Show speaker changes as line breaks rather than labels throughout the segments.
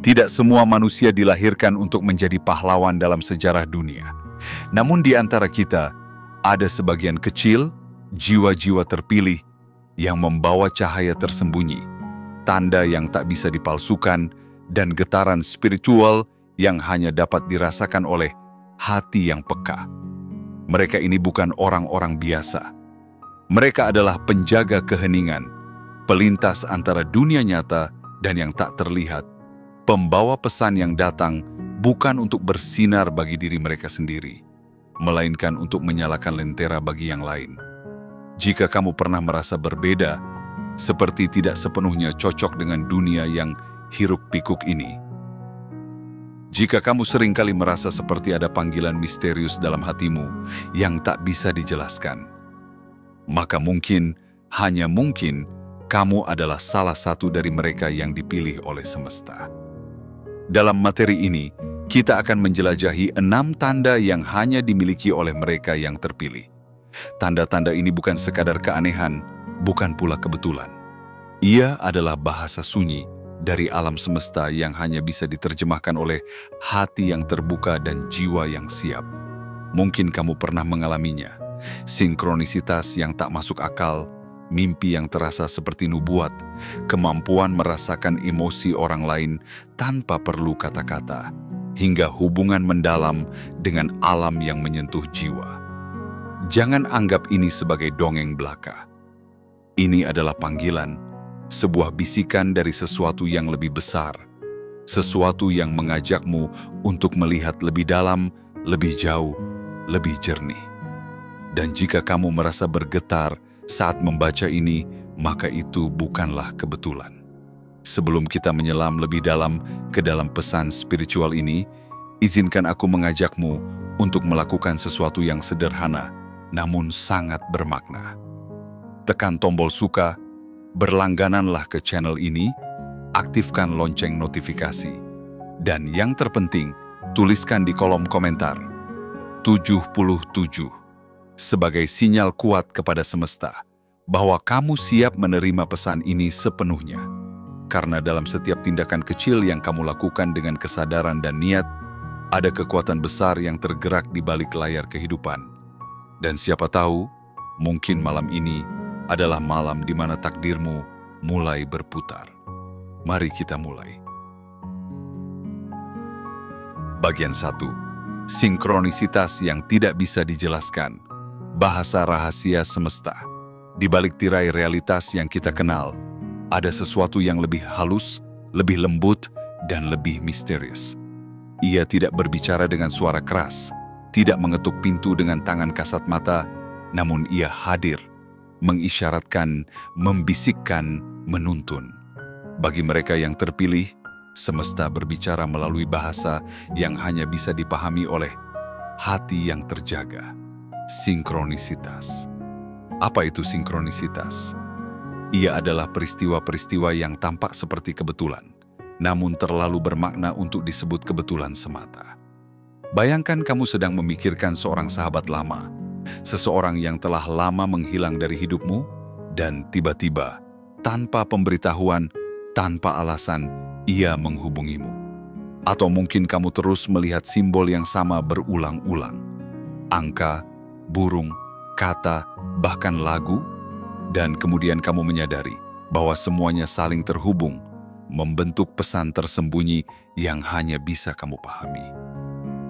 Tidak semua manusia dilahirkan untuk menjadi pahlawan dalam sejarah dunia. Namun di antara kita, ada sebagian kecil, jiwa-jiwa terpilih yang membawa cahaya tersembunyi, tanda yang tak bisa dipalsukan, dan getaran spiritual yang hanya dapat dirasakan oleh hati yang peka. Mereka ini bukan orang-orang biasa. Mereka adalah penjaga keheningan, pelintas antara dunia nyata dan yang tak terlihat, pembawa pesan yang datang bukan untuk bersinar bagi diri mereka sendiri, melainkan untuk menyalakan lentera bagi yang lain. Jika kamu pernah merasa berbeda, seperti tidak sepenuhnya cocok dengan dunia yang hiruk-pikuk ini, jika kamu seringkali merasa seperti ada panggilan misterius dalam hatimu yang tak bisa dijelaskan, maka mungkin, hanya mungkin, kamu adalah salah satu dari mereka yang dipilih oleh semesta. Dalam materi ini, kita akan menjelajahi 6 tanda yang hanya dimiliki oleh mereka yang terpilih. Tanda-tanda ini bukan sekadar keanehan, bukan pula kebetulan. Ia adalah bahasa sunyi dari alam semesta yang hanya bisa diterjemahkan oleh hati yang terbuka dan jiwa yang siap. Mungkin kamu pernah mengalaminya, sinkronisitas yang tak masuk akal, mimpi yang terasa seperti nubuat, kemampuan merasakan emosi orang lain tanpa perlu kata-kata, hingga hubungan mendalam dengan alam yang menyentuh jiwa. Jangan anggap ini sebagai dongeng belaka. Ini adalah panggilan, sebuah bisikan dari sesuatu yang lebih besar, sesuatu yang mengajakmu untuk melihat lebih dalam, lebih jauh, lebih jernih. Dan jika kamu merasa bergetar saat membaca ini, maka itu bukanlah kebetulan. Sebelum kita menyelam lebih dalam ke dalam pesan spiritual ini, izinkan aku mengajakmu untuk melakukan sesuatu yang sederhana, namun sangat bermakna. Tekan tombol suka, berlanggananlah ke channel ini, aktifkan lonceng notifikasi, dan yang terpenting, tuliskan di kolom komentar 77 sebagai sinyal kuat kepada semesta bahwa kamu siap menerima pesan ini sepenuhnya. Karena dalam setiap tindakan kecil yang kamu lakukan dengan kesadaran dan niat, ada kekuatan besar yang tergerak di balik layar kehidupan. Dan siapa tahu, mungkin malam ini adalah malam di mana takdirmu mulai berputar. Mari kita mulai. Bagian 1. Sinkronisitas yang tidak bisa dijelaskan. Bahasa rahasia semesta. Di balik tirai realitas yang kita kenal, ada sesuatu yang lebih halus, lebih lembut, dan lebih misterius. Ia tidak berbicara dengan suara keras, tidak mengetuk pintu dengan tangan kasat mata, namun ia hadir, mengisyaratkan, membisikkan, menuntun. Bagi mereka yang terpilih, semesta berbicara melalui bahasa yang hanya bisa dipahami oleh hati yang terjaga. Sinkronisitas. Apa itu sinkronisitas? Ia adalah peristiwa-peristiwa yang tampak seperti kebetulan, namun terlalu bermakna untuk disebut kebetulan semata. Bayangkan kamu sedang memikirkan seorang sahabat lama, seseorang yang telah lama menghilang dari hidupmu, dan tiba-tiba, tanpa pemberitahuan, tanpa alasan, ia menghubungimu. Atau mungkin kamu terus melihat simbol yang sama berulang-ulang. Angka, burung, kata, bahkan lagu, dan kemudian kamu menyadari bahwa semuanya saling terhubung, membentuk pesan tersembunyi yang hanya bisa kamu pahami.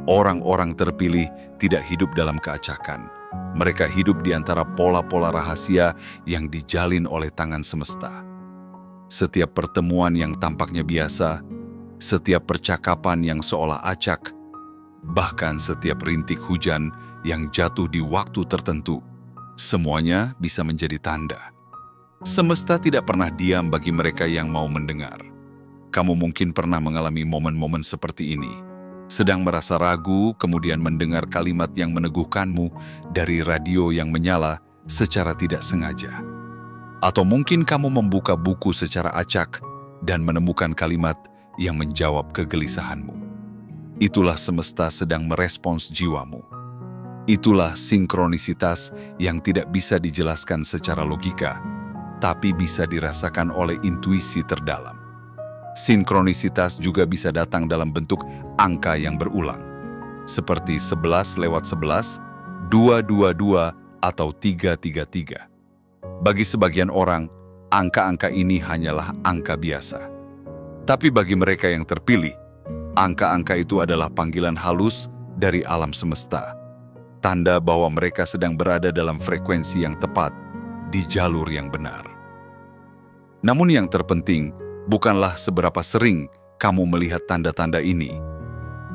Orang-orang terpilih tidak hidup dalam keacakan. Mereka hidup di antara pola-pola rahasia yang dijalin oleh tangan semesta. Setiap pertemuan yang tampaknya biasa, setiap percakapan yang seolah acak, bahkan setiap rintik hujan yang jatuh di waktu tertentu, semuanya bisa menjadi tanda. Semesta tidak pernah diam bagi mereka yang mau mendengar. Kamu mungkin pernah mengalami momen-momen seperti ini. Sedang merasa ragu, kemudian mendengar kalimat yang meneguhkanmu dari radio yang menyala secara tidak sengaja. Atau mungkin kamu membuka buku secara acak dan menemukan kalimat yang menjawab kegelisahanmu. Itulah semesta sedang merespons jiwamu. Itulah sinkronisitas yang tidak bisa dijelaskan secara logika, tapi bisa dirasakan oleh intuisi terdalam. Sinkronisitas juga bisa datang dalam bentuk angka yang berulang, seperti 11/11, 222, atau 333. Bagi sebagian orang, angka-angka ini hanyalah angka biasa. Tapi bagi mereka yang terpilih, angka-angka itu adalah panggilan halus dari alam semesta, tanda bahwa mereka sedang berada dalam frekuensi yang tepat di jalur yang benar. Namun yang terpenting bukanlah seberapa sering kamu melihat tanda-tanda ini,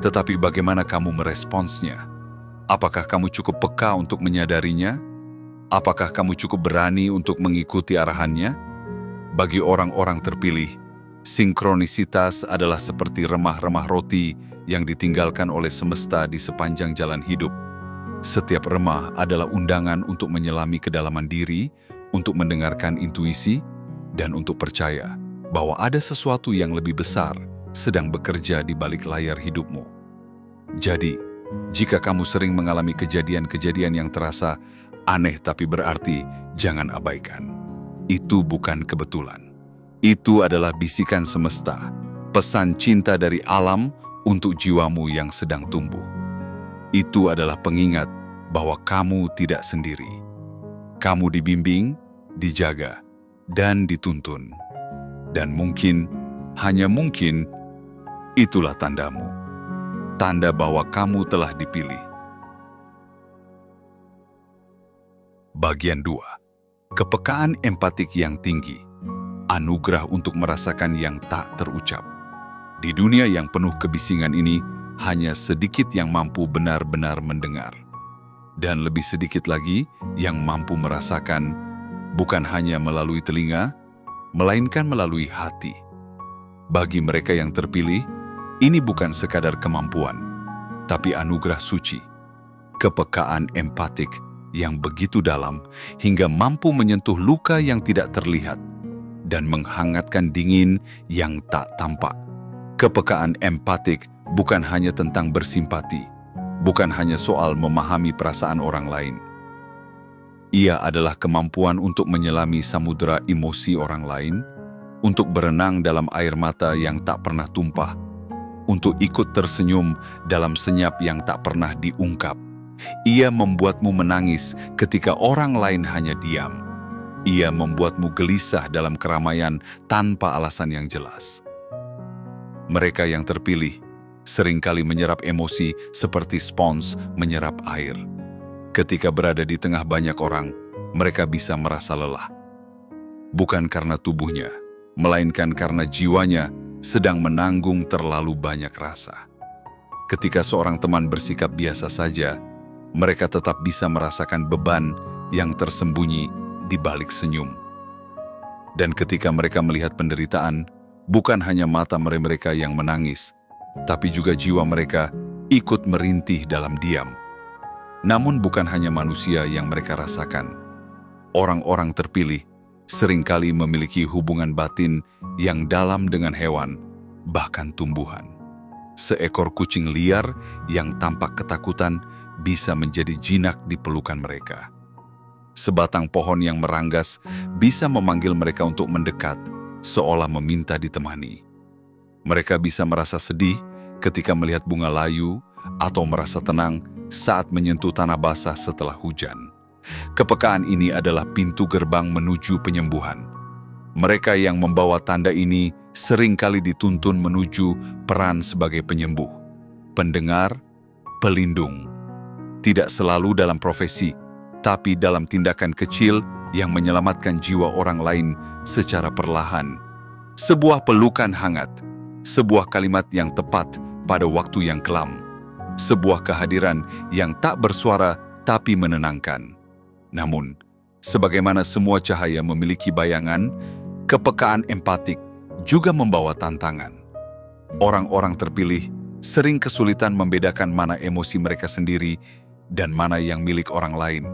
tetapi bagaimana kamu meresponsnya. Apakah kamu cukup peka untuk menyadarinya? Apakah kamu cukup berani untuk mengikuti arahannya? Bagi orang-orang terpilih, sinkronisitas adalah seperti remah-remah roti yang ditinggalkan oleh semesta di sepanjang jalan hidup. Setiap remah adalah undangan untuk menyelami kedalaman diri, untuk mendengarkan intuisi, dan untuk percaya bahwa ada sesuatu yang lebih besar sedang bekerja di balik layar hidupmu. Jadi, jika kamu sering mengalami kejadian-kejadian yang terasa aneh tapi berarti, jangan abaikan. Itu bukan kebetulan. Itu adalah bisikan semesta, pesan cinta dari alam untuk jiwamu yang sedang tumbuh. Itu adalah pengingat bahwa kamu tidak sendiri. Kamu dibimbing, dijaga, dan dituntun. Dan mungkin, hanya mungkin, itulah tandamu. Tanda bahwa kamu telah dipilih. Bagian 2. Kepekaan empatik yang tinggi. Anugerah untuk merasakan yang tak terucap. Di dunia yang penuh kebisingan ini, hanya sedikit yang mampu benar-benar mendengar. Dan lebih sedikit lagi yang mampu merasakan, bukan hanya melalui telinga, melainkan melalui hati. Bagi mereka yang terpilih, ini bukan sekadar kemampuan, tapi anugerah suci. Kepekaan empatik yang begitu dalam hingga mampu menyentuh luka yang tidak terlihat dan menghangatkan dingin yang tak tampak. Kepekaan empatik bukan hanya tentang bersimpati, bukan hanya soal memahami perasaan orang lain. Ia adalah kemampuan untuk menyelami samudera emosi orang lain, untuk berenang dalam air mata yang tak pernah tumpah, untuk ikut tersenyum dalam senyap yang tak pernah diungkap. Ia membuatmu menangis ketika orang lain hanya diam. Ia membuatmu gelisah dalam keramaian tanpa alasan yang jelas. Mereka yang terpilih seringkali menyerap emosi seperti spons menyerap air. Ketika berada di tengah banyak orang, mereka bisa merasa lelah. Bukan karena tubuhnya, melainkan karena jiwanya sedang menanggung terlalu banyak rasa. Ketika seorang teman bersikap biasa saja, mereka tetap bisa merasakan beban yang tersembunyi di balik senyum. Dan ketika mereka melihat penderitaan, bukan hanya mata mereka yang menangis, tapi juga jiwa mereka ikut merintih dalam diam. Namun bukan hanya manusia yang mereka rasakan. Orang-orang terpilih seringkali memiliki hubungan batin yang dalam dengan hewan, bahkan tumbuhan. Seekor kucing liar yang tampak ketakutan bisa menjadi jinak di pelukan mereka. Sebatang pohon yang meranggas bisa memanggil mereka untuk mendekat, seolah meminta ditemani. Mereka bisa merasa sedih ketika melihat bunga layu atau merasa tenang saat menyentuh tanah basah setelah hujan. Kepekaan ini adalah pintu gerbang menuju penyembuhan. Mereka yang membawa tanda ini seringkali dituntun menuju peran sebagai penyembuh, pendengar, pelindung. Tidak selalu dalam profesi, tapi dalam tindakan kecil yang menyelamatkan jiwa orang lain secara perlahan. Sebuah pelukan hangat, sebuah kalimat yang tepat pada waktu yang kelam, sebuah kehadiran yang tak bersuara tapi menenangkan. Namun, sebagaimana semua cahaya memiliki bayangan, kepekaan empatik juga membawa tantangan. Orang-orang terpilih sering kesulitan membedakan mana emosi mereka sendiri dan mana yang milik orang lain.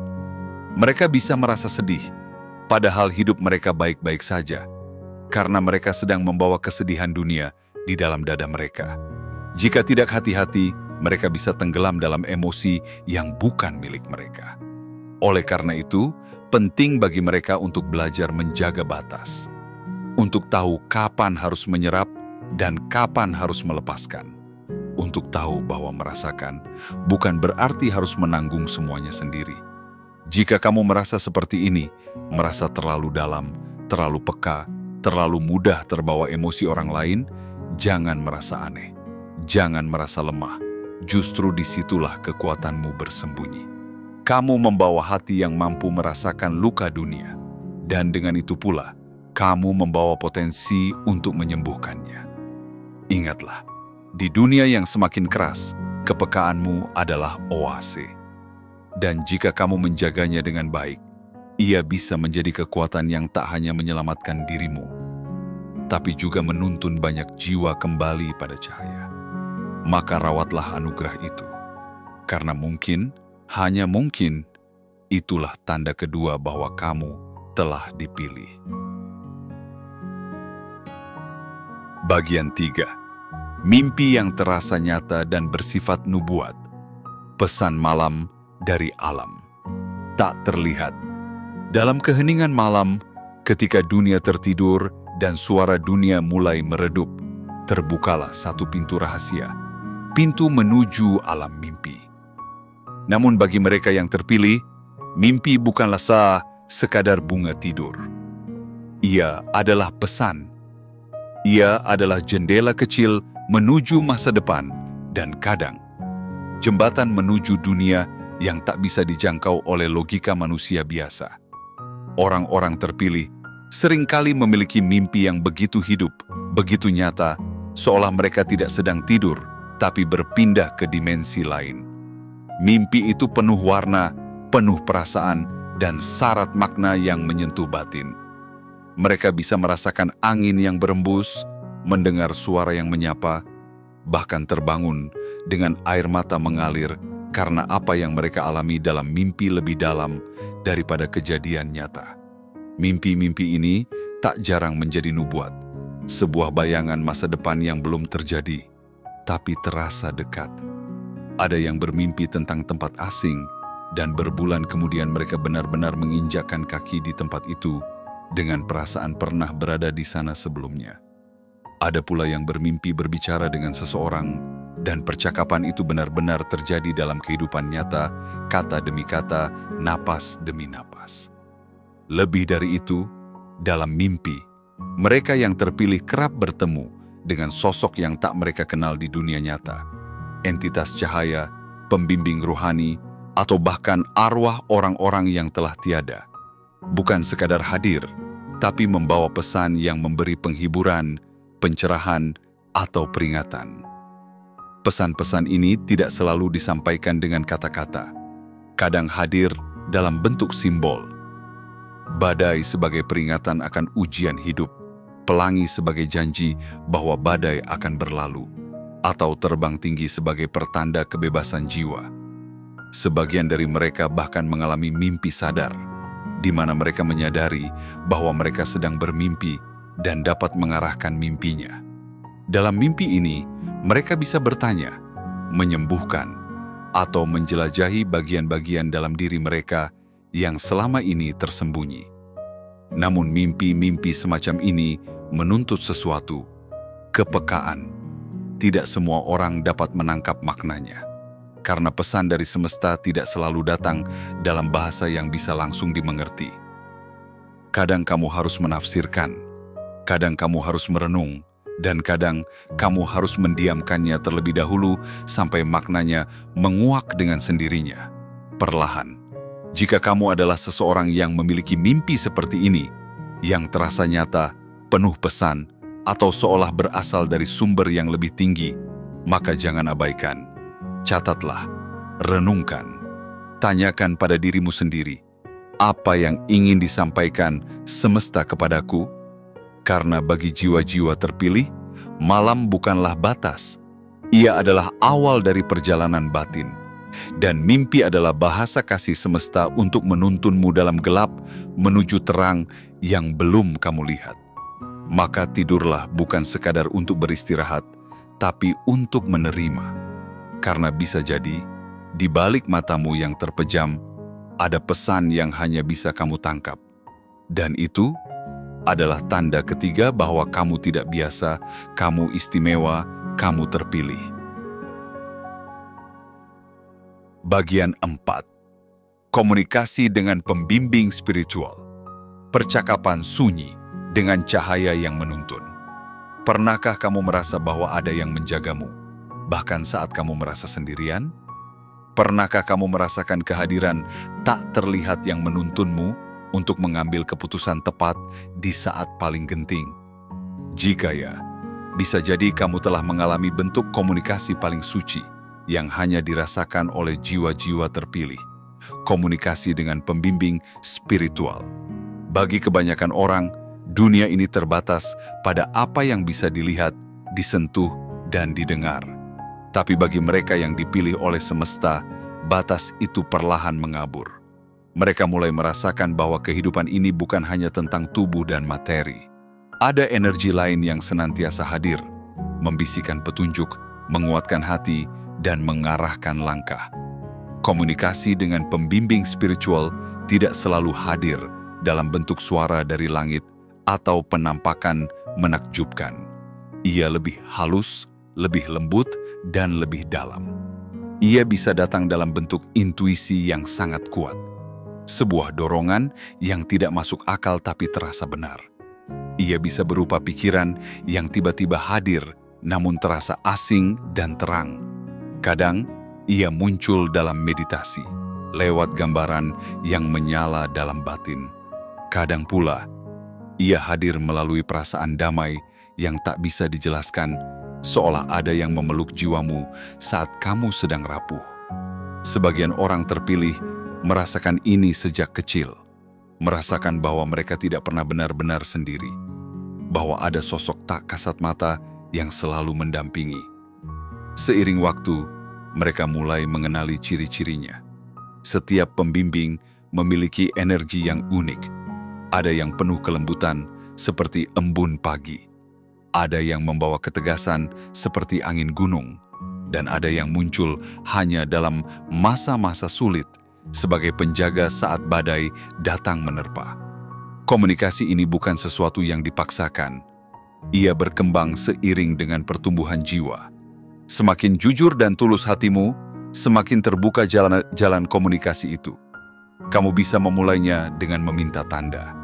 Mereka bisa merasa sedih, padahal hidup mereka baik-baik saja, karena mereka sedang membawa kesedihan dunia di dalam dada mereka. Jika tidak hati-hati, mereka bisa tenggelam dalam emosi yang bukan milik mereka. Oleh karena itu, penting bagi mereka untuk belajar menjaga batas, untuk tahu kapan harus menyerap dan kapan harus melepaskan. Untuk tahu bahwa merasakan bukan berarti harus menanggung semuanya sendiri. Jika kamu merasa seperti ini, merasa terlalu dalam, terlalu peka, terlalu mudah terbawa emosi orang lain, jangan merasa aneh, jangan merasa lemah. Justru disitulah kekuatanmu bersembunyi. Kamu membawa hati yang mampu merasakan luka dunia, dan dengan itu pula, kamu membawa potensi untuk menyembuhkannya. Ingatlah, di dunia yang semakin keras, kepekaanmu adalah oase. Dan jika kamu menjaganya dengan baik, ia bisa menjadi kekuatan yang tak hanya menyelamatkan dirimu, tapi juga menuntun banyak jiwa kembali pada cahaya. Maka rawatlah anugerah itu, karena mungkin, hanya mungkin, itulah tanda kedua bahwa kamu telah dipilih. Bagian 3. Mimpi yang terasa nyata dan bersifat nubuat. Pesan malam dari alam. Tak terlihat. Dalam keheningan malam, ketika dunia tertidur dan suara dunia mulai meredup, terbukalah satu pintu rahasia. Pintu menuju alam mimpi. Namun bagi mereka yang terpilih, mimpi bukanlah sekadar bunga tidur. Ia adalah pesan. Ia adalah jendela kecil menuju masa depan dan kadang jembatan menuju dunia yang tak bisa dijangkau oleh logika manusia biasa. Orang-orang terpilih seringkali memiliki mimpi yang begitu hidup, begitu nyata, seolah mereka tidak sedang tidur, tapi berpindah ke dimensi lain. Mimpi itu penuh warna, penuh perasaan, dan syarat makna yang menyentuh batin. Mereka bisa merasakan angin yang berembus, mendengar suara yang menyapa, bahkan terbangun dengan air mata mengalir karena apa yang mereka alami dalam mimpi lebih dalam daripada kejadian nyata. Mimpi-mimpi ini tak jarang menjadi nubuat, sebuah bayangan masa depan yang belum terjadi, tapi terasa dekat. Ada yang bermimpi tentang tempat asing, dan berbulan kemudian mereka benar-benar menginjakkan kaki di tempat itu dengan perasaan pernah berada di sana sebelumnya. Ada pula yang bermimpi berbicara dengan seseorang, dan percakapan itu benar-benar terjadi dalam kehidupan nyata, kata demi kata, napas demi napas. Lebih dari itu, dalam mimpi, mereka yang terpilih kerap bertemu dengan sosok yang tak mereka kenal di dunia nyata. Entitas cahaya, pembimbing ruhani, atau bahkan arwah orang-orang yang telah tiada. Bukan sekadar hadir, tapi membawa pesan yang memberi penghiburan, pencerahan, atau peringatan. Pesan-pesan ini tidak selalu disampaikan dengan kata-kata. Kadang hadir dalam bentuk simbol. Badai sebagai peringatan akan ujian hidup, pelangi sebagai janji bahwa badai akan berlalu, atau terbang tinggi sebagai pertanda kebebasan jiwa. Sebagian dari mereka bahkan mengalami mimpi sadar, di mana mereka menyadari bahwa mereka sedang bermimpi dan dapat mengarahkan mimpinya. Dalam mimpi ini, mereka bisa bertanya, menyembuhkan, atau menjelajahi bagian-bagian dalam diri mereka yang selama ini tersembunyi. Namun mimpi-mimpi semacam ini menuntut sesuatu, kepekaan. Tidak semua orang dapat menangkap maknanya, karena pesan dari semesta tidak selalu datang dalam bahasa yang bisa langsung dimengerti. Kadang kamu harus menafsirkan, kadang kamu harus merenung, dan kadang kamu harus mendiamkannya terlebih dahulu sampai maknanya menguak dengan sendirinya, perlahan. Jika kamu adalah seseorang yang memiliki mimpi seperti ini, yang terasa nyata, penuh pesan, atau seolah berasal dari sumber yang lebih tinggi, maka jangan abaikan. Catatlah, renungkan, tanyakan pada dirimu sendiri, apa yang ingin disampaikan semesta kepadaku? Karena bagi jiwa-jiwa terpilih, malam bukanlah batas. Ia adalah awal dari perjalanan batin. Dan mimpi adalah bahasa kasih semesta untuk menuntunmu dalam gelap menuju terang yang belum kamu lihat. Maka tidurlah bukan sekadar untuk beristirahat, tapi untuk menerima. Karena bisa jadi, di balik matamu yang terpejam, ada pesan yang hanya bisa kamu tangkap. Dan itu adalah tanda ketiga bahwa kamu tidak biasa, kamu istimewa, kamu terpilih. Bagian 4. Komunikasi dengan pembimbing spiritual. Percakapan sunyi dengan cahaya yang menuntun. Pernahkah kamu merasa bahwa ada yang menjagamu, bahkan saat kamu merasa sendirian? Pernahkah kamu merasakan kehadiran tak terlihat yang menuntunmu untuk mengambil keputusan tepat di saat paling genting? Jika ya, bisa jadi kamu telah mengalami bentuk komunikasi paling suci yang hanya dirasakan oleh jiwa-jiwa terpilih. Komunikasi dengan pembimbing spiritual. Bagi kebanyakan orang, dunia ini terbatas pada apa yang bisa dilihat, disentuh, dan didengar. Tapi bagi mereka yang dipilih oleh semesta, batas itu perlahan mengabur. Mereka mulai merasakan bahwa kehidupan ini bukan hanya tentang tubuh dan materi. Ada energi lain yang senantiasa hadir, membisikkan petunjuk, menguatkan hati, dan mengarahkan langkah. Komunikasi dengan pembimbing spiritual tidak selalu hadir dalam bentuk suara dari langit atau penampakan menakjubkan. Ia lebih halus, lebih lembut, dan lebih dalam. Ia bisa datang dalam bentuk intuisi yang sangat kuat. Sebuah dorongan yang tidak masuk akal tapi terasa benar. Ia bisa berupa pikiran yang tiba-tiba hadir namun terasa asing dan terang. Kadang, ia muncul dalam meditasi, lewat gambaran yang menyala dalam batin. Kadang pula, ia hadir melalui perasaan damai yang tak bisa dijelaskan, seolah ada yang memeluk jiwamu saat kamu sedang rapuh. Sebagian orang terpilih merasakan ini sejak kecil, merasakan bahwa mereka tidak pernah benar-benar sendiri, bahwa ada sosok tak kasat mata yang selalu mendampingi. Seiring waktu, mereka mulai mengenali ciri-cirinya. Setiap pembimbing memiliki energi yang unik. Ada yang penuh kelembutan, seperti embun pagi. Ada yang membawa ketegasan, seperti angin gunung. Dan ada yang muncul hanya dalam masa-masa sulit, sebagai penjaga saat badai datang menerpa. Komunikasi ini bukan sesuatu yang dipaksakan. Ia berkembang seiring dengan pertumbuhan jiwa. Semakin jujur dan tulus hatimu, semakin terbuka jalan komunikasi itu. Kamu bisa memulainya dengan meminta tanda.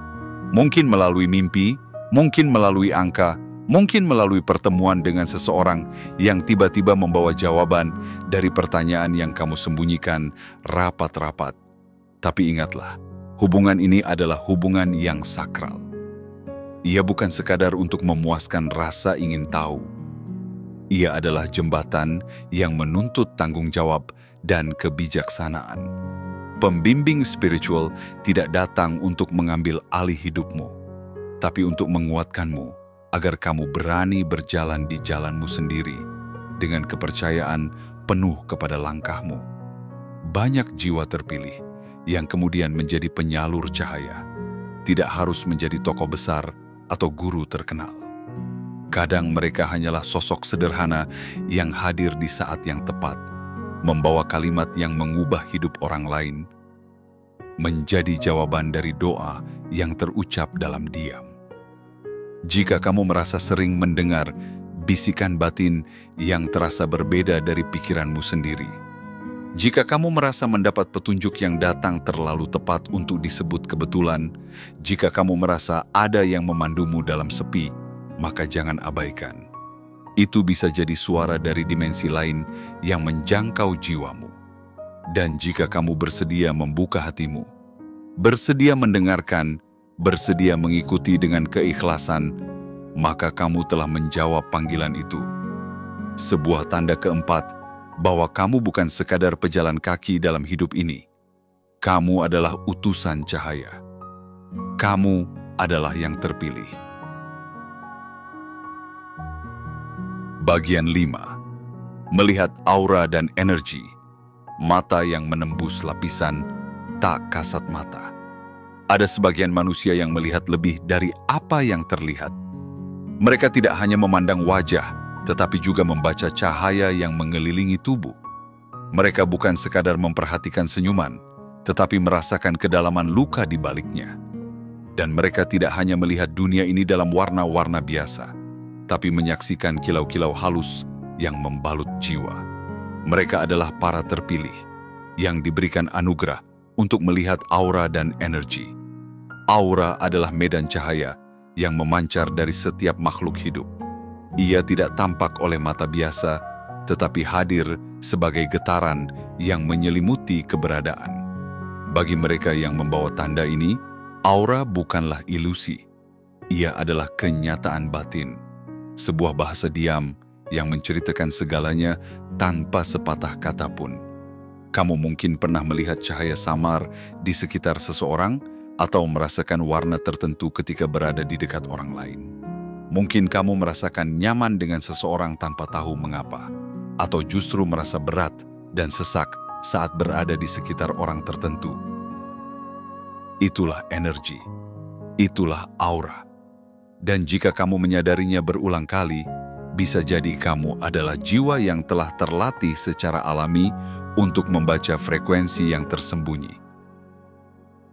Mungkin melalui mimpi, mungkin melalui angka, mungkin melalui pertemuan dengan seseorang yang tiba-tiba membawa jawaban dari pertanyaan yang kamu sembunyikan rapat-rapat. Tapi ingatlah, hubungan ini adalah hubungan yang sakral. Ia bukan sekadar untuk memuaskan rasa ingin tahu. Ia adalah jembatan yang menuntut tanggung jawab dan kebijaksanaan. Pembimbing spiritual tidak datang untuk mengambil alih hidupmu, tapi untuk menguatkanmu agar kamu berani berjalan di jalanmu sendiri dengan kepercayaan penuh kepada langkahmu. Banyak jiwa terpilih yang kemudian menjadi penyalur cahaya, tidak harus menjadi tokoh besar atau guru terkenal. Kadang mereka hanyalah sosok sederhana yang hadir di saat yang tepat, membawa kalimat yang mengubah hidup orang lain, menjadi jawaban dari doa yang terucap dalam diam. Jika kamu merasa sering mendengar bisikan batin yang terasa berbeda dari pikiranmu sendiri, jika kamu merasa mendapat petunjuk yang datang terlalu tepat untuk disebut kebetulan, jika kamu merasa ada yang memandumu dalam sepi, maka jangan abaikan. Itu bisa jadi suara dari dimensi lain yang menjangkau jiwamu. Dan jika kamu bersedia membuka hatimu, bersedia mendengarkan, bersedia mengikuti dengan keikhlasan, maka kamu telah menjawab panggilan itu. Sebuah tanda keempat bahwa kamu bukan sekadar pejalan kaki dalam hidup ini. Kamu adalah utusan cahaya. Kamu adalah yang terpilih. Bagian 5. Melihat aura dan energi, mata yang menembus lapisan tak kasat mata. Ada sebagian manusia yang melihat lebih dari apa yang terlihat. Mereka tidak hanya memandang wajah, tetapi juga membaca cahaya yang mengelilingi tubuh. Mereka bukan sekadar memperhatikan senyuman, tetapi merasakan kedalaman luka di baliknya. Dan mereka tidak hanya melihat dunia ini dalam warna-warna biasa, tapi menyaksikan kilau-kilau halus yang membalut jiwa. Mereka adalah para terpilih yang diberikan anugerah untuk melihat aura dan energi. Aura adalah medan cahaya yang memancar dari setiap makhluk hidup. Ia tidak tampak oleh mata biasa, tetapi hadir sebagai getaran yang menyelimuti keberadaan. Bagi mereka yang membawa tanda ini, aura bukanlah ilusi. Ia adalah kenyataan batin, sebuah bahasa diam yang menceritakan segalanya tanpa sepatah kata pun. Kamu mungkin pernah melihat cahaya samar di sekitar seseorang atau merasakan warna tertentu ketika berada di dekat orang lain. Mungkin kamu merasakan nyaman dengan seseorang tanpa tahu mengapa, atau justru merasa berat dan sesak saat berada di sekitar orang tertentu. Itulah energi, itulah aura. Dan jika kamu menyadarinya berulang kali, bisa jadi kamu adalah jiwa yang telah terlatih secara alami untuk membaca frekuensi yang tersembunyi.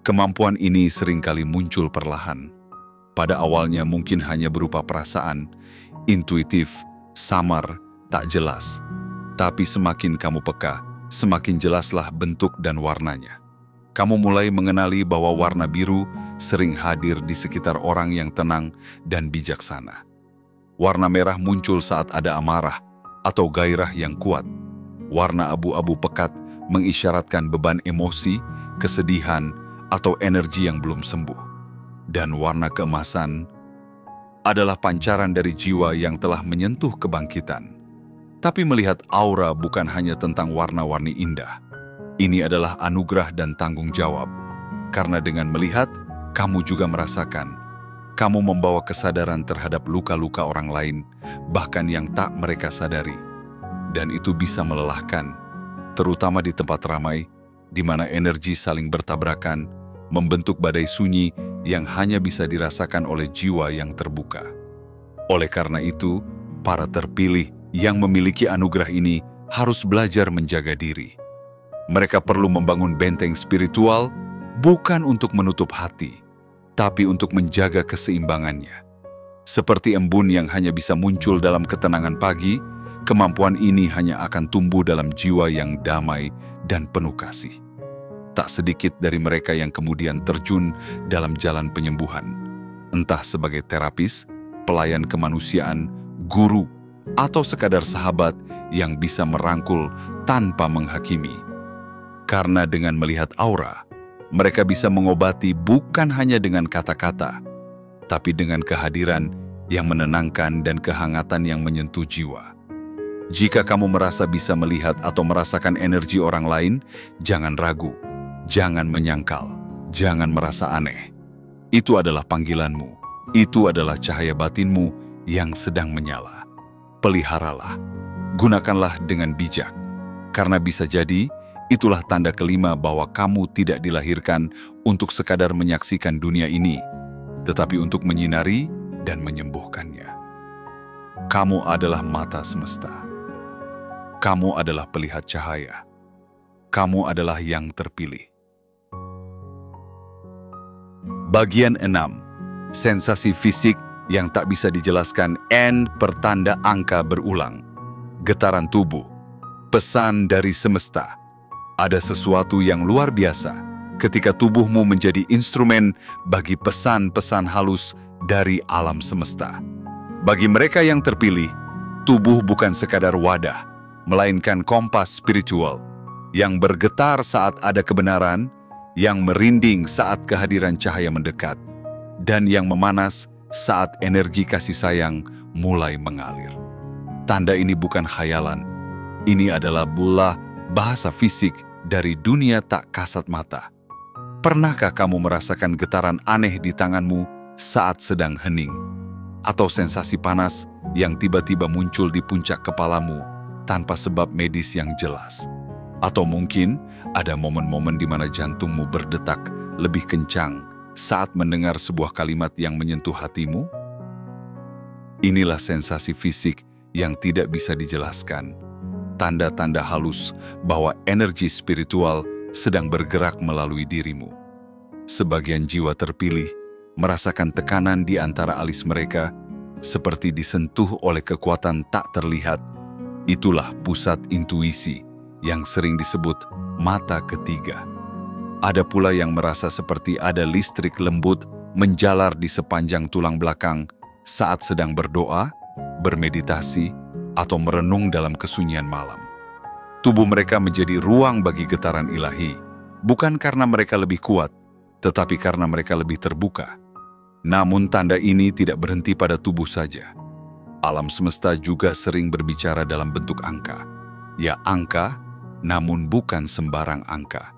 Kemampuan ini seringkali muncul perlahan. Pada awalnya mungkin hanya berupa perasaan, intuitif, samar, tak jelas. Tapi semakin kamu peka, semakin jelaslah bentuk dan warnanya. Kamu mulai mengenali bahwa warna biru sering hadir di sekitar orang yang tenang dan bijaksana. Warna merah muncul saat ada amarah atau gairah yang kuat. Warna abu-abu pekat mengisyaratkan beban emosi, kesedihan, atau energi yang belum sembuh. Dan warna keemasan adalah pancaran dari jiwa yang telah menyentuh kebangkitan. Tapi melihat aura bukan hanya tentang warna-warni indah. Ini adalah anugerah dan tanggung jawab. Karena dengan melihat, kamu juga merasakan. Kamu membawa kesadaran terhadap luka-luka orang lain, bahkan yang tak mereka sadari. Dan itu bisa melelahkan, terutama di tempat ramai, di mana energi saling bertabrakan, membentuk badai sunyi yang hanya bisa dirasakan oleh jiwa yang terbuka. Oleh karena itu, para terpilih yang memiliki anugerah ini harus belajar menjaga diri. Mereka perlu membangun benteng spiritual bukan untuk menutup hati, tapi untuk menjaga keseimbangannya. Seperti embun yang hanya bisa muncul dalam ketenangan pagi, kemampuan ini hanya akan tumbuh dalam jiwa yang damai dan penuh kasih. Tak sedikit dari mereka yang kemudian terjun dalam jalan penyembuhan, entah sebagai terapis, pelayan kemanusiaan, guru, atau sekadar sahabat yang bisa merangkul tanpa menghakimi. Karena dengan melihat aura, mereka bisa mengobati bukan hanya dengan kata-kata, tapi dengan kehadiran yang menenangkan dan kehangatan yang menyentuh jiwa. Jika kamu merasa bisa melihat atau merasakan energi orang lain, jangan ragu, jangan menyangkal, jangan merasa aneh. Itu adalah panggilanmu, itu adalah cahaya batinmu yang sedang menyala. Peliharalah, gunakanlah dengan bijak, karena bisa jadi itulah tanda kelima bahwa kamu tidak dilahirkan untuk sekadar menyaksikan dunia ini, tetapi untuk menyinari dan menyembuhkannya. Kamu adalah mata semesta. Kamu adalah pelihat cahaya. Kamu adalah yang terpilih. Bagian 6. Sensasi fisik yang tak bisa dijelaskan N pertanda angka berulang. Getaran tubuh. Pesan dari semesta. Ada sesuatu yang luar biasa ketika tubuhmu menjadi instrumen bagi pesan-pesan halus dari alam semesta. Bagi mereka yang terpilih, tubuh bukan sekadar wadah, melainkan kompas spiritual yang bergetar saat ada kebenaran, yang merinding saat kehadiran cahaya mendekat, dan yang memanas saat energi kasih sayang mulai mengalir. Tanda ini bukan khayalan, ini adalah bahasa fisik dari dunia tak kasat mata. Pernahkah kamu merasakan getaran aneh di tanganmu saat sedang hening? Atau sensasi panas yang tiba-tiba muncul di puncak kepalamu tanpa sebab medis yang jelas? Atau mungkin ada momen-momen di mana jantungmu berdetak lebih kencang saat mendengar sebuah kalimat yang menyentuh hatimu? Inilah sensasi fisik yang tidak bisa dijelaskan. Tanda-tanda halus bahwa energi spiritual sedang bergerak melalui dirimu. Sebagian jiwa terpilih merasakan tekanan di antara alis mereka, seperti disentuh oleh kekuatan tak terlihat. Itulah pusat intuisi yang sering disebut mata ketiga. Ada pula yang merasa seperti ada listrik lembut menjalar di sepanjang tulang belakang saat sedang berdoa, bermeditasi, atau merenung dalam kesunyian malam. Tubuh mereka menjadi ruang bagi getaran ilahi, bukan karena mereka lebih kuat, tetapi karena mereka lebih terbuka. Namun tanda ini tidak berhenti pada tubuh saja. Alam semesta juga sering berbicara dalam bentuk angka. Ya angka, namun bukan sembarang angka.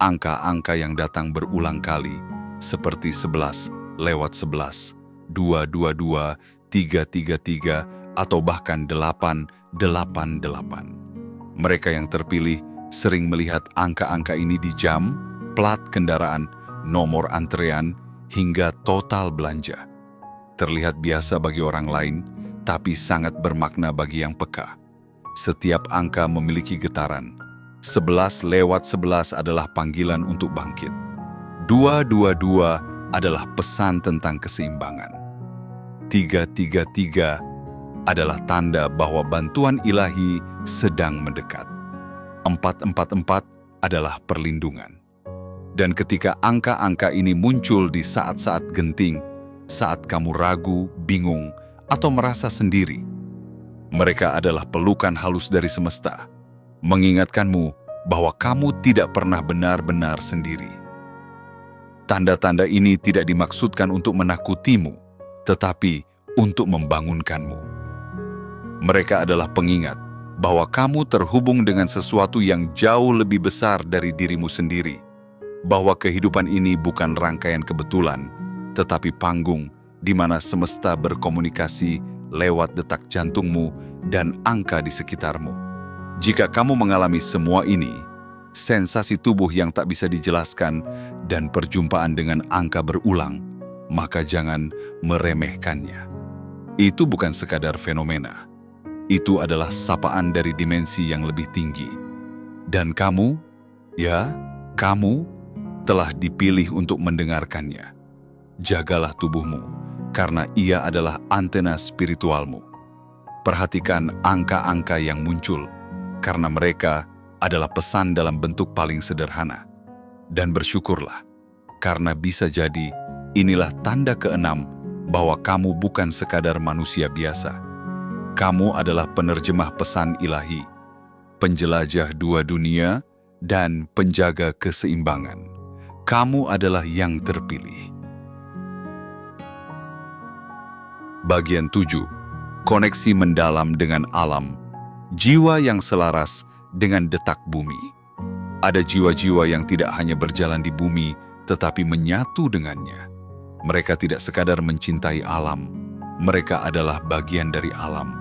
Angka-angka yang datang berulang kali, seperti 11 lewat 11, 222, 333, atau bahkan 888. Mereka yang terpilih sering melihat angka-angka ini di jam, plat kendaraan, nomor antrean, hingga total belanja. Terlihat biasa bagi orang lain, tapi sangat bermakna bagi yang peka. Setiap angka memiliki getaran. 11 lewat 11 adalah panggilan untuk bangkit. 222 adalah pesan tentang keseimbangan. 333 adalah tanda bahwa bantuan ilahi sedang mendekat. 444 adalah perlindungan. Dan ketika angka-angka ini muncul di saat-saat genting, saat kamu ragu, bingung, atau merasa sendiri, mereka adalah pelukan halus dari semesta, mengingatkanmu bahwa kamu tidak pernah benar-benar sendiri. Tanda-tanda ini tidak dimaksudkan untuk menakutimu, tetapi untuk membangunkanmu. Mereka adalah pengingat bahwa kamu terhubung dengan sesuatu yang jauh lebih besar dari dirimu sendiri, bahwa kehidupan ini bukan rangkaian kebetulan, tetapi panggung di mana semesta berkomunikasi lewat detak jantungmu dan angka di sekitarmu. Jika kamu mengalami semua ini, sensasi tubuh yang tak bisa dijelaskan, dan perjumpaan dengan angka berulang, maka jangan meremehkannya. Itu bukan sekadar fenomena. Itu adalah sapaan dari dimensi yang lebih tinggi. Dan kamu, ya, kamu telah dipilih untuk mendengarkannya. Jagalah tubuhmu, karena ia adalah antena spiritualmu. Perhatikan angka-angka yang muncul, karena mereka adalah pesan dalam bentuk paling sederhana. Dan bersyukurlah, karena bisa jadi inilah tanda keenam bahwa kamu bukan sekadar manusia biasa. Kamu adalah penerjemah pesan ilahi, penjelajah dua dunia, dan penjaga keseimbangan. Kamu adalah yang terpilih. Bagian 7. Koneksi mendalam dengan alam. Jiwa yang selaras dengan detak bumi. Ada jiwa-jiwa yang tidak hanya berjalan di bumi, tetapi menyatu dengannya. Mereka tidak sekadar mencintai alam, mereka adalah bagian dari alam.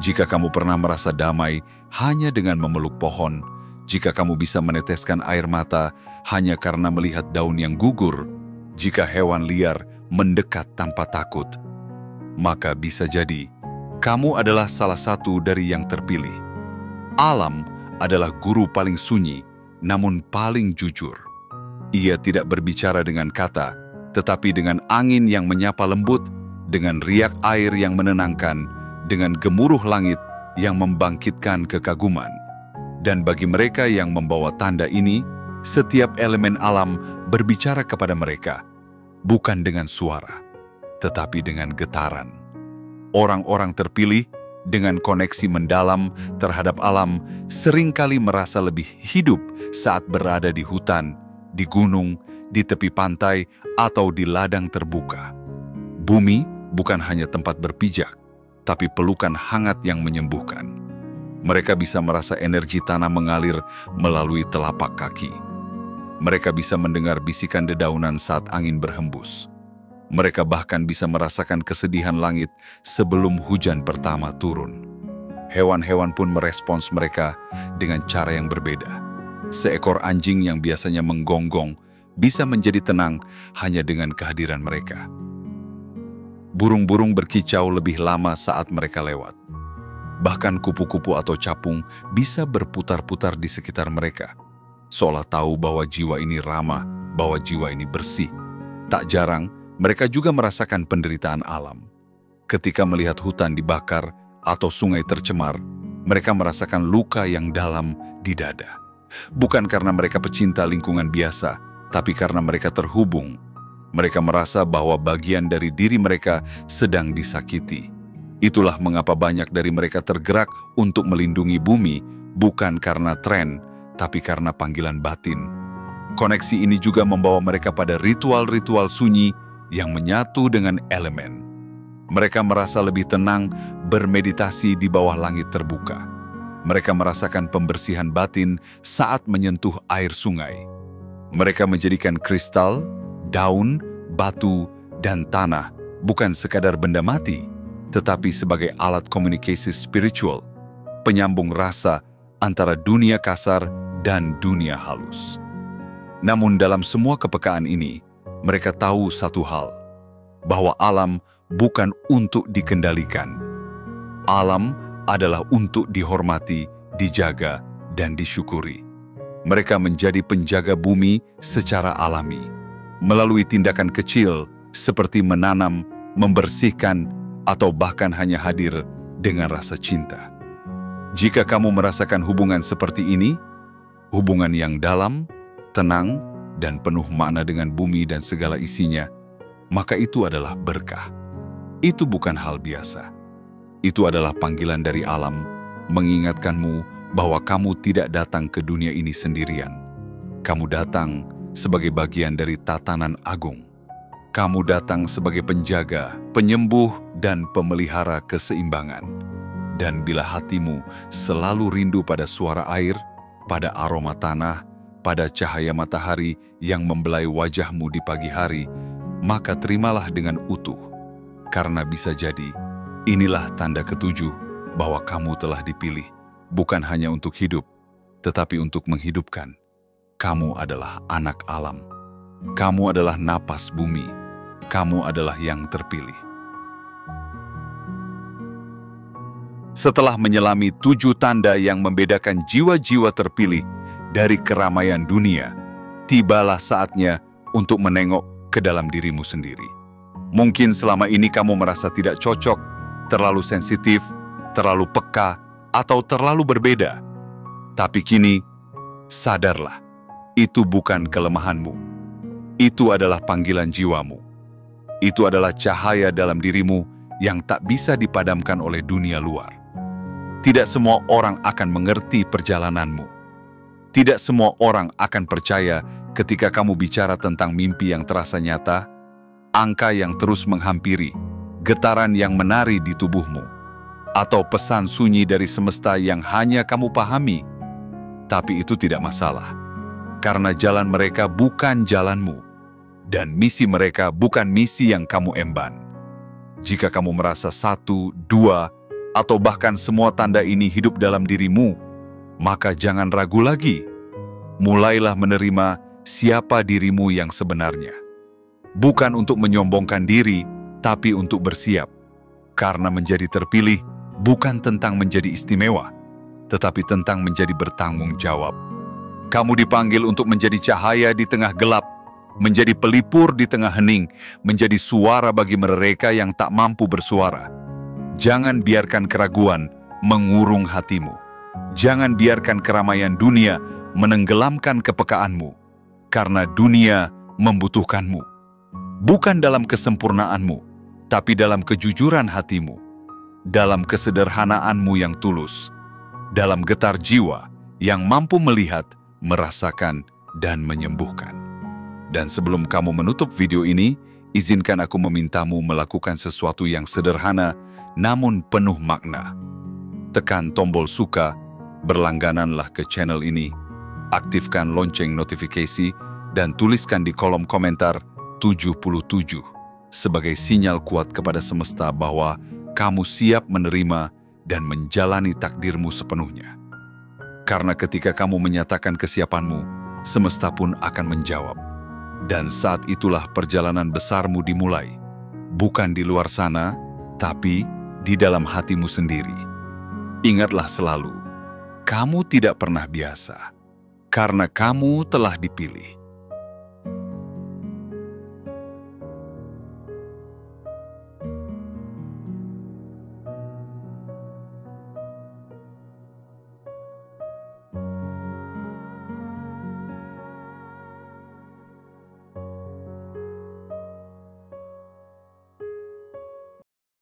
Jika kamu pernah merasa damai hanya dengan memeluk pohon, jika kamu bisa meneteskan air mata hanya karena melihat daun yang gugur, jika hewan liar mendekat tanpa takut, maka bisa jadi kamu adalah salah satu dari yang terpilih. Alam adalah guru paling sunyi, namun paling jujur. Ia tidak berbicara dengan kata, tetapi dengan angin yang menyapa lembut, dengan riak air yang menenangkan, dengan gemuruh langit yang membangkitkan kekaguman. Dan bagi mereka yang membawa tanda ini, setiap elemen alam berbicara kepada mereka, bukan dengan suara, tetapi dengan getaran. Orang-orang terpilih dengan koneksi mendalam terhadap alam seringkali merasa lebih hidup saat berada di hutan, di gunung, di tepi pantai, atau di ladang terbuka. Bumi bukan hanya tempat berpijak, tapi pelukan hangat yang menyembuhkan. Mereka bisa merasa energi tanah mengalir melalui telapak kaki. Mereka bisa mendengar bisikan dedaunan saat angin berhembus. Mereka bahkan bisa merasakan kesedihan langit sebelum hujan pertama turun. Hewan-hewan pun merespons mereka dengan cara yang berbeda. Seekor anjing yang biasanya menggonggong bisa menjadi tenang hanya dengan kehadiran mereka. Burung-burung berkicau lebih lama saat mereka lewat. Bahkan kupu-kupu atau capung bisa berputar-putar di sekitar mereka, seolah tahu bahwa jiwa ini ramah, bahwa jiwa ini bersih. Tak jarang, Mereka juga merasakan penderitaan alam. Ketika melihat hutan dibakar atau sungai tercemar, mereka merasakan luka yang dalam di dada. Bukan karena mereka pecinta lingkungan biasa, tapi karena mereka terhubung. Mereka merasa bahwa bagian dari diri mereka sedang disakiti. Itulah mengapa banyak dari mereka tergerak untuk melindungi bumi, bukan karena tren, tapi karena panggilan batin. Koneksi ini juga membawa mereka pada ritual-ritual sunyi yang menyatu dengan elemen. Mereka merasa lebih tenang bermeditasi di bawah langit terbuka. Mereka merasakan pembersihan batin saat menyentuh air sungai. Mereka menjadikan kristal, daun, batu, dan tanah bukan sekadar benda mati, tetapi sebagai alat komunikasi spiritual, penyambung rasa antara dunia kasar dan dunia halus. Namun dalam semua kepekaan ini, mereka tahu satu hal, bahwa alam bukan untuk dikendalikan. Alam adalah untuk dihormati, dijaga, dan disyukuri. Mereka menjadi penjaga bumi secara alami, melalui tindakan kecil seperti menanam, membersihkan, atau bahkan hanya hadir dengan rasa cinta. Jika kamu merasakan hubungan seperti ini, hubungan yang dalam, tenang, dan penuh makna dengan bumi dan segala isinya, maka itu adalah berkah. Itu bukan hal biasa. Itu adalah panggilan dari alam, mengingatkanmu bahwa kamu tidak datang ke dunia ini sendirian. Kamu datang sebagai bagian dari tatanan agung. Kamu datang sebagai penjaga, penyembuh, dan pemelihara keseimbangan. Dan bila hatimu selalu rindu pada suara air, pada aroma tanah, pada cahaya matahari yang membelai wajahmu di pagi hari, maka terimalah dengan utuh. Karena bisa jadi, inilah tanda ketujuh bahwa kamu telah dipilih, bukan hanya untuk hidup, tetapi untuk menghidupkan. Kamu adalah anak alam. Kamu adalah napas bumi. Kamu adalah yang terpilih. Setelah menyelami 7 tanda yang membedakan jiwa-jiwa terpilih dari keramaian dunia, tibalah saatnya untuk menengok ke dalam dirimu sendiri. Mungkin selama ini kamu merasa tidak cocok, terlalu sensitif, terlalu peka, atau terlalu berbeda. Tapi kini, sadarlah, itu bukan kelemahanmu. Itu adalah panggilan jiwamu. Itu adalah cahaya dalam dirimu yang tak bisa dipadamkan oleh dunia luar. Tidak semua orang akan mengerti perjalananmu. Tidak semua orang akan percaya ketika kamu bicara tentang mimpi yang terasa nyata, angka yang terus menghampiri, getaran yang menari di tubuhmu, atau pesan sunyi dari semesta yang hanya kamu pahami. Tapi itu tidak masalah, karena jalan mereka bukan jalanmu, dan misi mereka bukan misi yang kamu emban. Jika kamu merasa 1, 2, atau bahkan semua tanda ini hidup dalam dirimu, maka jangan ragu lagi. Mulailah menerima siapa dirimu yang sebenarnya. Bukan untuk menyombongkan diri, tapi untuk bersiap. Karena menjadi terpilih bukan tentang menjadi istimewa, tetapi tentang menjadi bertanggung jawab. Kamu dipanggil untuk menjadi cahaya di tengah gelap, menjadi pelipur di tengah hening, menjadi suara bagi mereka yang tak mampu bersuara. Jangan biarkan keraguan mengurung hatimu. Jangan biarkan keramaian dunia menenggelamkan kepekaanmu, karena dunia membutuhkanmu. Bukan dalam kesempurnaanmu, tapi dalam kejujuran hatimu, dalam kesederhanaanmu yang tulus, dalam getar jiwa yang mampu melihat, merasakan, dan menyembuhkan. Dan sebelum kamu menutup video ini, izinkan aku memintamu melakukan sesuatu yang sederhana namun penuh makna. Tekan tombol suka, berlanggananlah ke channel ini, aktifkan lonceng notifikasi, dan tuliskan di kolom komentar 77 sebagai sinyal kuat kepada semesta bahwa kamu siap menerima dan menjalani takdirmu sepenuhnya. Karena ketika kamu menyatakan kesiapanmu, semesta pun akan menjawab. Dan saat itulah perjalanan besarmu dimulai. Bukan di luar sana, tapi di dalam hatimu sendiri. Ingatlah selalu, kamu tidak pernah biasa, karena kamu telah dipilih.